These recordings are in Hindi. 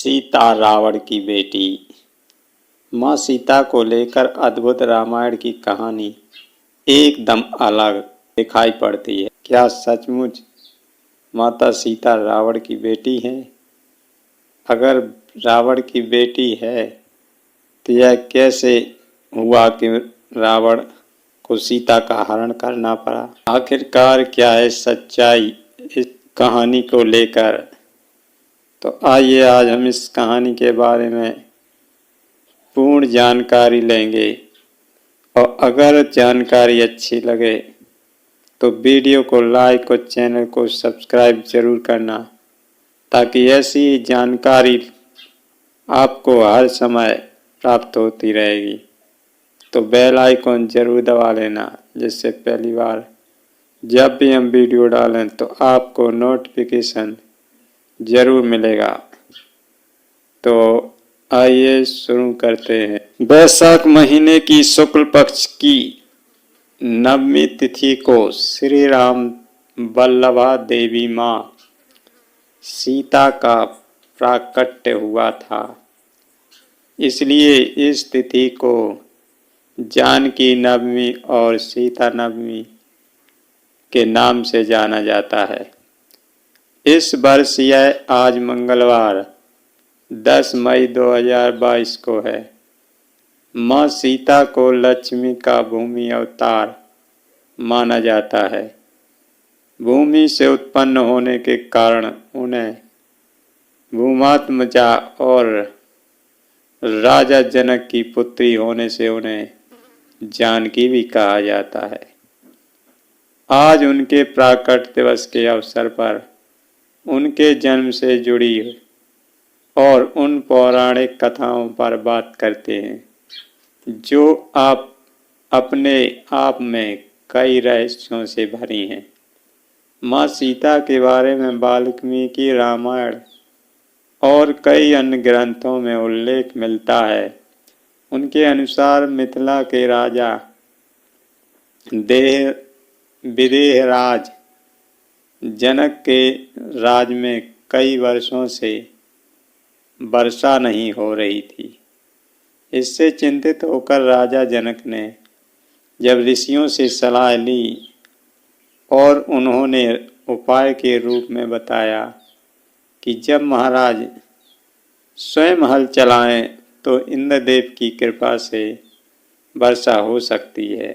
सीता रावण की बेटी। माँ सीता को लेकर अद्भुत रामायण की कहानी एकदम अलग दिखाई पड़ती है। क्या सचमुच माता सीता रावण की बेटी है? अगर रावण की बेटी है तो यह कैसे हुआ कि रावण को सीता का हरण करना पड़ा? आखिरकार क्या है सच्चाई इस कहानी को लेकर? तो आइए आज हम इस कहानी के बारे में पूर्ण जानकारी लेंगे और अगर जानकारी अच्छी लगे तो वीडियो को लाइक और चैनल को सब्सक्राइब जरूर करना, ताकि ऐसी जानकारी आपको हर समय प्राप्त होती रहेगी। तो बेल आइकॉन जरूर दबा लेना, जिससे पहली बार जब भी हम वीडियो डालें तो आपको नोटिफिकेशन जरूर मिलेगा। तो आइए शुरू करते हैं। वैशाख महीने की शुक्ल पक्ष की नवमी तिथि को श्री राम वल्लभा देवी माँ सीता का प्राकट्य हुआ था। इसलिए इस तिथि को जानकी नवमी और सीता नवमी के नाम से जाना जाता है। इस वर्ष यह आज मंगलवार 10 मई 2022 को है। माँ सीता को लक्ष्मी का भूमि अवतार माना जाता है। भूमि से उत्पन्न होने के कारण उन्हें भूमात्मजा और राजा जनक की पुत्री होने से उन्हें जानकी भी कहा जाता है। आज उनके प्राकट्य दिवस के अवसर पर उनके जन्म से जुड़ी और उन पौराणिक कथाओं पर बात करते हैं, जो आप अपने आप में कई रहस्यों से भरी हैं। माँ सीता के बारे में वाल्मीकि रामायण और कई अन्य ग्रंथों में उल्लेख मिलता है। उनके अनुसार मिथिला के राजा विदेहराज जनक के राज में कई वर्षों से वर्षा नहीं हो रही थी। इससे चिंतित होकर राजा जनक ने जब ऋषियों से सलाह ली और उन्होंने उपाय के रूप में बताया कि जब महाराज स्वयं हल चलाएं तो इंद्रदेव की कृपा से वर्षा हो सकती है।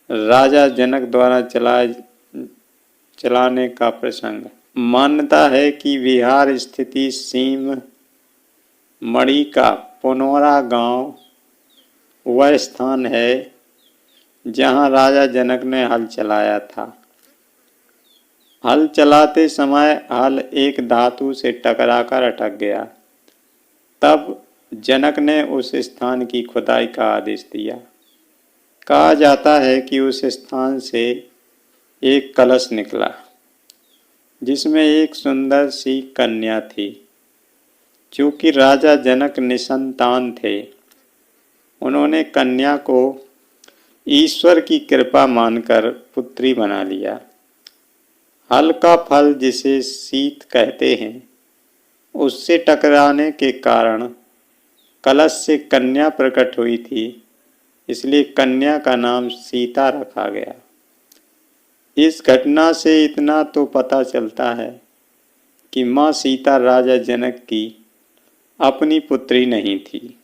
राजा जनक द्वारा चलाने का प्रसंग। मान्यता है कि बिहार स्थिति सीम मणि का पुनौरा गांव वह स्थान है जहां राजा जनक ने हल चलाया था। हल चलाते समय हल एक धातु से टकराकर अटक गया। तब जनक ने उस स्थान की खुदाई का आदेश दिया। कहा जाता है कि उस स्थान से एक कलश निकला, जिसमें एक सुंदर सी कन्या थी। चूंकि राजा जनक निसंतान थे, उन्होंने कन्या को ईश्वर की कृपा मानकर पुत्री बना लिया। हल का फल, जिसे शीत कहते हैं, उससे टकराने के कारण कलश से कन्या प्रकट हुई थी, इसलिए कन्या का नाम सीता रखा गया। इस घटना से इतना तो पता चलता है कि माँ सीता राजा जनक की अपनी पुत्री नहीं थी।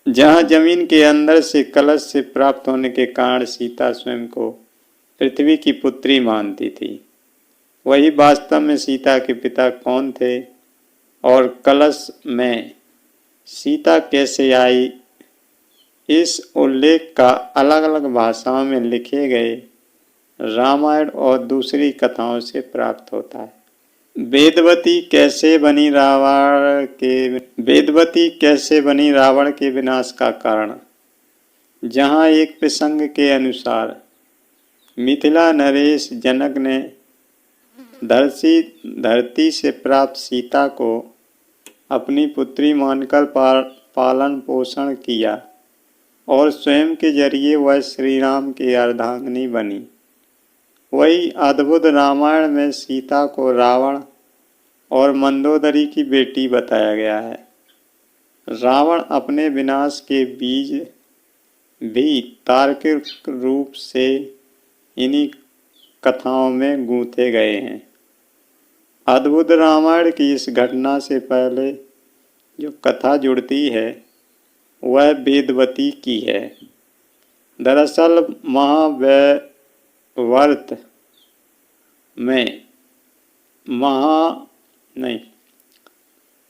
जहाँ जमीन के अंदर से कलश से प्राप्त होने के कारण सीता स्वयं को पृथ्वी की पुत्री मानती थी, वही वास्तव में सीता के पिता कौन थे और कलश में सीता कैसे आई, इस उल्लेख का अलग अलग भाषाओं में लिखे गए रामायण और दूसरी कथाओं से प्राप्त होता है। वेदवती कैसे बनी रावण के विनाश का कारण। जहाँ एक प्रसंग के अनुसार मिथिला नरेश जनक ने धरती से प्राप्त सीता को अपनी पुत्री मानकर पालन पोषण किया और स्वयं के जरिए वह श्री राम की अर्धांगिनी बनी। वही अद्भुत रामायण में सीता को रावण और मंदोदरी की बेटी बताया गया है। रावण अपने विनाश के बीज भी तार्किक रूप से इन्हीं कथाओं में गूंथे गए हैं। अद्भुत रामायण की इस घटना से पहले जो कथा जुड़ती है वह वेदवती की है। दरअसल महावैवर्त में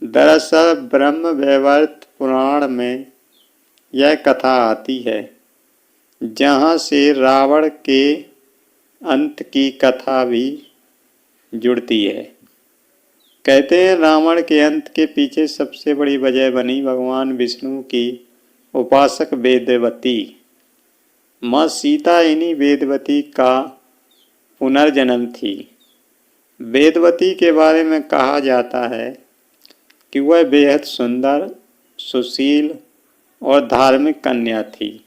दरअसल ब्रह्मवैवर्त पुराण में यह कथा आती है, जहाँ से रावण के अंत की कथा भी जुड़ती है। कहते हैं रावण के अंत के पीछे सबसे बड़ी वजह बनी भगवान विष्णु की उपासक वेदवती। माँ सीता इन्हीं वेदवती का पुनर्जन्म थी। वेदवती के बारे में कहा जाता है कि वह बेहद सुंदर, सुशील और धार्मिक कन्या थी।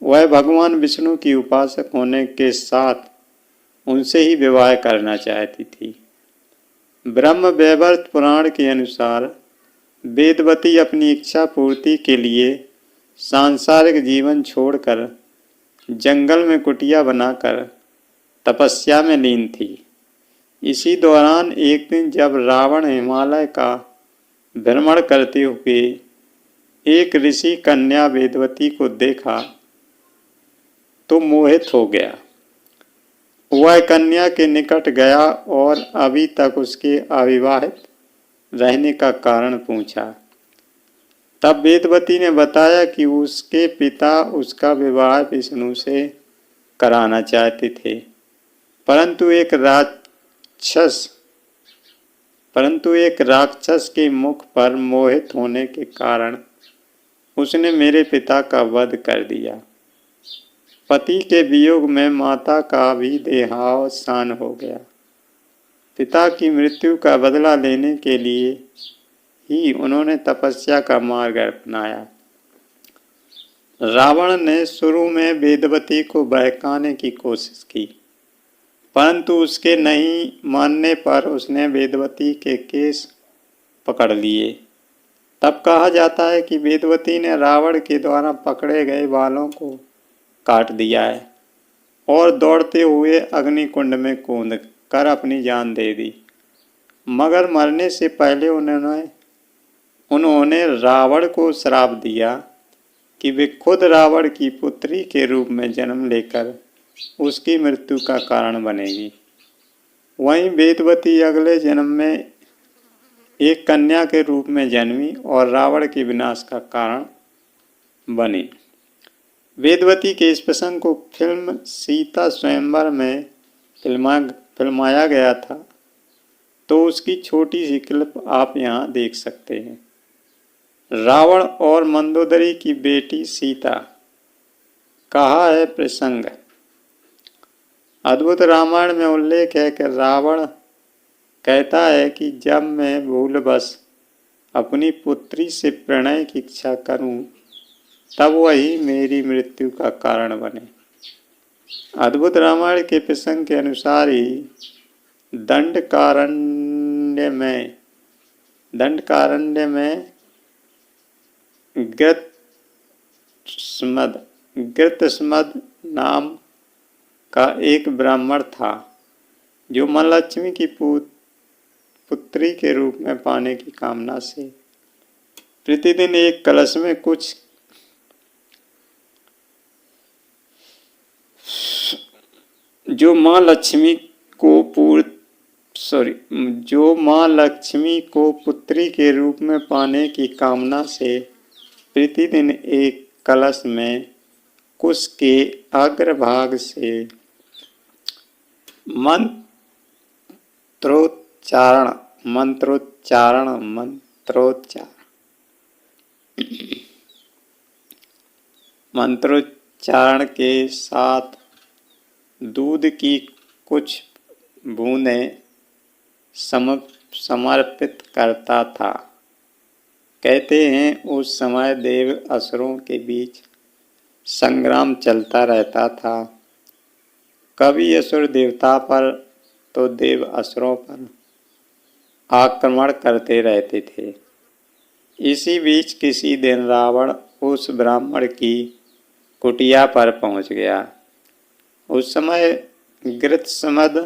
वह भगवान विष्णु की उपासक होने के साथ उनसे ही विवाह करना चाहती थी। ब्रह्मवैवर्त पुराण के अनुसार वेदवती अपनी इच्छा पूर्ति के लिए सांसारिक जीवन छोड़कर जंगल में कुटिया बनाकर तपस्या में लीन थी। इसी दौरान एक दिन जब रावण हिमालय का भ्रमण करते हुए एक ऋषि कन्या वेदवती को देखा तो मोहित हो गया। वह कन्या के निकट गया और अभी तक उसके अविवाहित रहने का कारण पूछा। तब वेदवती ने बताया कि उसके पिता उसका विवाह विष्णु से कराना चाहते थे, परंतु एक राक्षस के मुख पर मोहित होने के कारण उसने मेरे पिता का वध कर दिया। पति के वियोग में माता का भी देहावसान हो गया। पिता की मृत्यु का बदला लेने के लिए ही उन्होंने तपस्या का मार्ग अपनाया। रावण ने शुरू में वेदवती को बहकाने की कोशिश की, परंतु उसके नहीं मानने पर उसने वेदवती के केस पकड़ लिए। तब कहा जाता है कि वेदवती ने रावण के द्वारा पकड़े गए बालों को काट दिया है और दौड़ते हुए अग्निकुंड में कूद कर अपनी जान दे दी। मगर मरने से पहले उन्होंने रावण को श्राप दिया कि वे खुद रावण की पुत्री के रूप में जन्म लेकर उसकी मृत्यु का कारण बनेगी। वहीं वेदवती अगले जन्म में एक कन्या के रूप में जन्मी और रावण के विनाश का कारण बनी। वेदवती के इस प्रसंग को फिल्म सीता स्वयंवर में फिल्माया गया था, तो उसकी छोटी सी क्लिप आप यहाँ देख सकते हैं। रावण और मंदोदरी की बेटी सीता। कहा है प्रसंग। अद्भुत रामायण में उल्लेख है कि रावण कहता है कि जब मैं भूलवश अपनी पुत्री से प्रणय की इच्छा करूं, तब वही मेरी मृत्यु का कारण बने। अद्भुत रामायण के प्रसंग के अनुसार ही दंडकारण्य में गृतस्मद नाम का एक ब्राह्मण था, जो मां लक्ष्मी की पुत्री के रूप में पाने की कामना से प्रतिदिन एक कलश में कुछ जो मां लक्ष्मी को पुत्री के रूप में पाने की कामना से प्रतिदिन एक कलश में कुश के अग्रभाग से मंत्रोच्चारण के साथ दूध की कुछ बूंदें समर्पित करता था। कहते हैं उस समय देव असुरों के बीच संग्राम चलता रहता था। कभी असुर देवता पर तो देव असुरों पर। आक्रमण करते रहते थे। इसी बीच किसी दिन रावण उस ब्राह्मण की कुटिया पर पहुंच गया। उस समय गृत्समद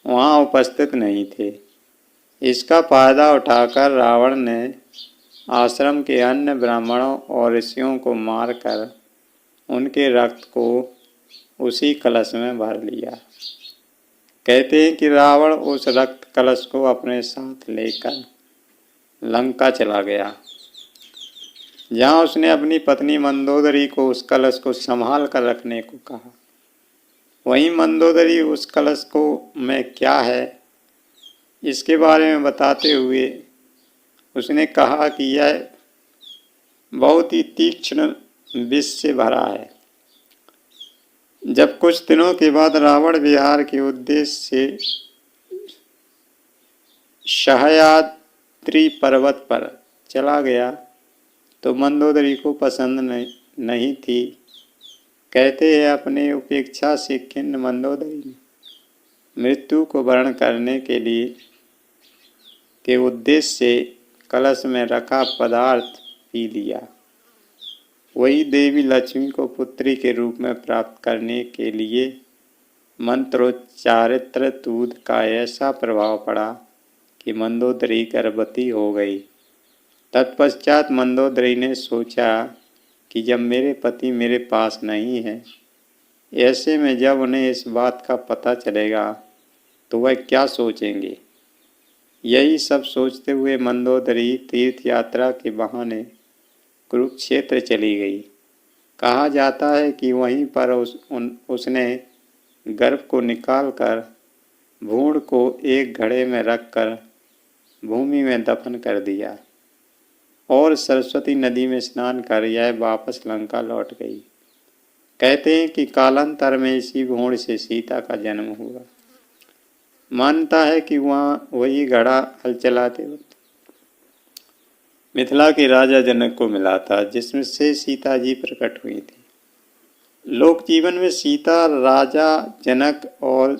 वहां उपस्थित नहीं थे। इसका फायदा उठाकर रावण ने आश्रम के अन्य ब्राह्मणों और ऋषियों को मारकर उनके रक्त को उसी कलश में भर लिया। कहते हैं कि रावण उस रक्त कलश को अपने साथ लेकर लंका चला गया, जहां उसने अपनी पत्नी मंदोदरी को उस कलश को संभाल कर रखने को कहा। वहीं मंदोदरी उस कलश को में क्या है इसके बारे में बताते हुए उसने कहा कि यह बहुत ही तीक्ष्ण विष से भरा है। जब कुछ दिनों के बाद रावण विहार के उद्देश्य से सह्याद्री पर्वत पर चला गया तो मंदोदरी को पसंद नहीं थी। कहते हैं अपने उपेक्षा से खिन्न मंदोदरी ने मृत्यु को वर्ण करने के लिए के उद्देश्य से कलश में रखा पदार्थ पी लिया। वही देवी लक्ष्मी को पुत्री के रूप में प्राप्त करने के लिए मंत्रोच्चारित दूध का ऐसा प्रभाव पड़ा कि मंदोदरी गर्भवती हो गई। तत्पश्चात मंदोदरी ने सोचा कि जब मेरे पति मेरे पास नहीं है, ऐसे में जब उन्हें इस बात का पता चलेगा तो वह क्या सोचेंगे। यही सब सोचते हुए मंदोदरी तीर्थ यात्रा के बहाने कुरुक्षेत्र चली गई। कहा जाता है कि वहीं पर उसने गर्भ को निकालकर भ्रूण को एक घड़े में रखकर भूमि में दफन कर दिया और सरस्वती नदी में स्नान कर यह वापस लंका लौट गई। कहते हैं कि कालांतर में इसी भ्रूण से सीता का जन्म हुआ। मानता है कि वहाँ वही घड़ा हल चलाते वक्त मिथिला के राजा जनक को मिला था, जिसमें से सीता जी प्रकट हुई थी। लोक जीवन में सीता राजा जनक और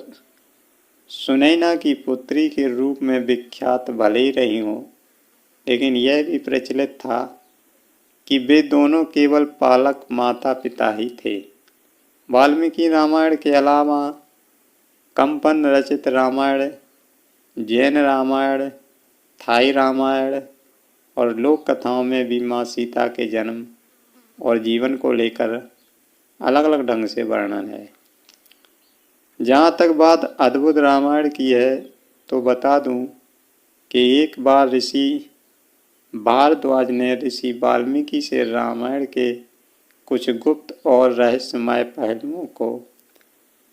सुनैना की पुत्री के रूप में विख्यात भले ही रही हों, लेकिन यह भी प्रचलित था कि वे दोनों केवल पालक माता पिता ही थे। वाल्मीकि रामायण के अलावा कंपन रचित रामायण, जैन रामायण, थाई रामायण और लोक कथाओं में भी माँ सीता के जन्म और जीवन को लेकर अलग अलग ढंग से वर्णन है। जहाँ तक बात अद्भुत रामायण की है तो बता दूं कि एक बार ऋषि भारद्वाज ने ऋषि वाल्मीकि से रामायण के कुछ गुप्त और रहस्यमय पहलुओं को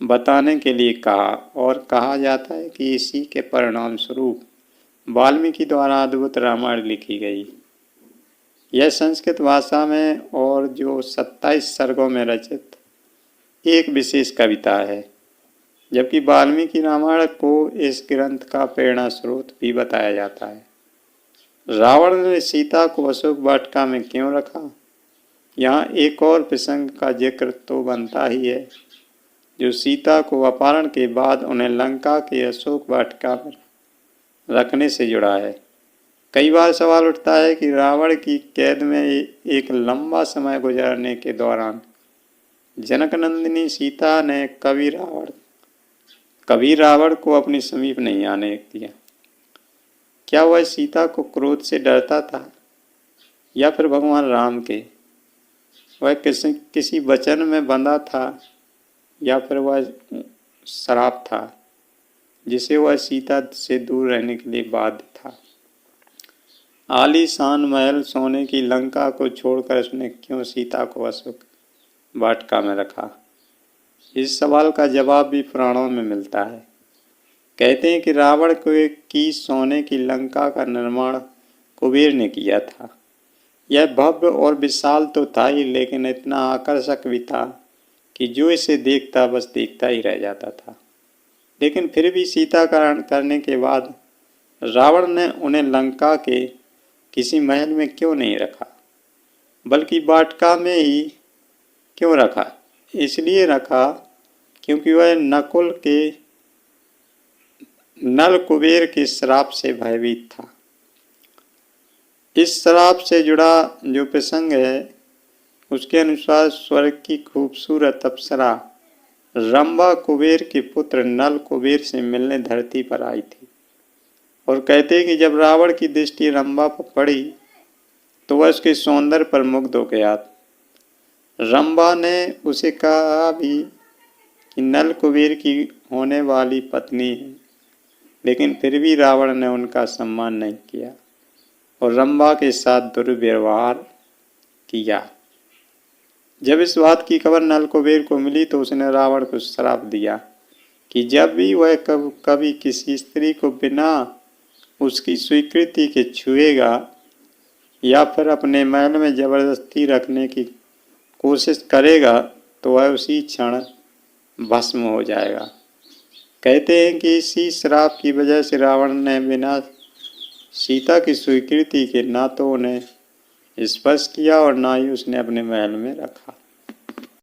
बताने के लिए कहा और कहा जाता है कि इसी के परिणाम स्वरूप वाल्मीकि द्वारा अद्भुत रामायण लिखी गई। यह संस्कृत भाषा में और जो 27 सर्गों में रचित एक विशेष कविता है, जबकि वाल्मीकि रामायण को इस ग्रंथ का प्रेरणा स्रोत भी बताया जाता है। रावण ने सीता को अशोक वाटिका में क्यों रखा, यहाँ एक और प्रसंग का जिक्र तो बनता ही है, जो सीता को अपहरण के बाद उन्हें लंका के अशोक वाटिका पर रखने से जुड़ा है। कई बार सवाल उठता है कि रावण की कैद में एक लंबा समय गुजरने के दौरान जनकनंदिनी सीता ने कभी रावण को अपने समीप नहीं आने दिया। क्या वह सीता को क्रोध से डरता था या फिर भगवान राम के वह किसी वचन में बंधा था या फिर वह श्राप था जिसे वह सीता से दूर रहने के लिए बाध्य था। आलीशान महल सोने की लंका को छोड़कर उसने क्यों सीता को अशोक वाटिका में रखा, इस सवाल का जवाब भी पुराणों में मिलता है। कहते हैं कि रावण की सोने की लंका का निर्माण कुबेर ने किया था। यह भव्य और विशाल तो था ही, लेकिन इतना आकर्षक भी था कि जो इसे देखता बस देखता ही रह जाता था। लेकिन फिर भी सीता का हरण करने के बाद रावण ने उन्हें लंका के किसी महल में क्यों नहीं रखा, बल्कि वाटिका में ही क्यों रखा। नल कुबेर के श्राप से भयभीत था। इस श्राप से जुड़ा जो प्रसंग है उसके अनुसार स्वर्ग की खूबसूरत अप्सरा रंभा कुबेर के पुत्र नल कुबेर से मिलने धरती पर आई थी और कहते हैं कि जब रावण की दृष्टि रंभा पर पड़ी तो वह उसके सौंदर्य पर मुग्ध हो गया। रंभा ने उसे कहा भी कि नल कुबेर की होने वाली पत्नी है, लेकिन फिर भी रावण ने उनका सम्मान नहीं किया और रंभा के साथ दुर्व्यवहार किया। जब इस बात की खबर नल कुबेर को मिली तो उसने रावण को श्राप दिया कि जब भी वह कभी किसी स्त्री को बिना उसकी स्वीकृति के छुएगा या फिर अपने महल में जबरदस्ती रखने की कोशिश करेगा तो वह उसी क्षण भस्म हो जाएगा। कहते हैं कि इसी श्राप की वजह से रावण ने बिना सीता की स्वीकृति के ना तो उन्हें स्पर्श किया और ना ही उसने अपने महल में रखा।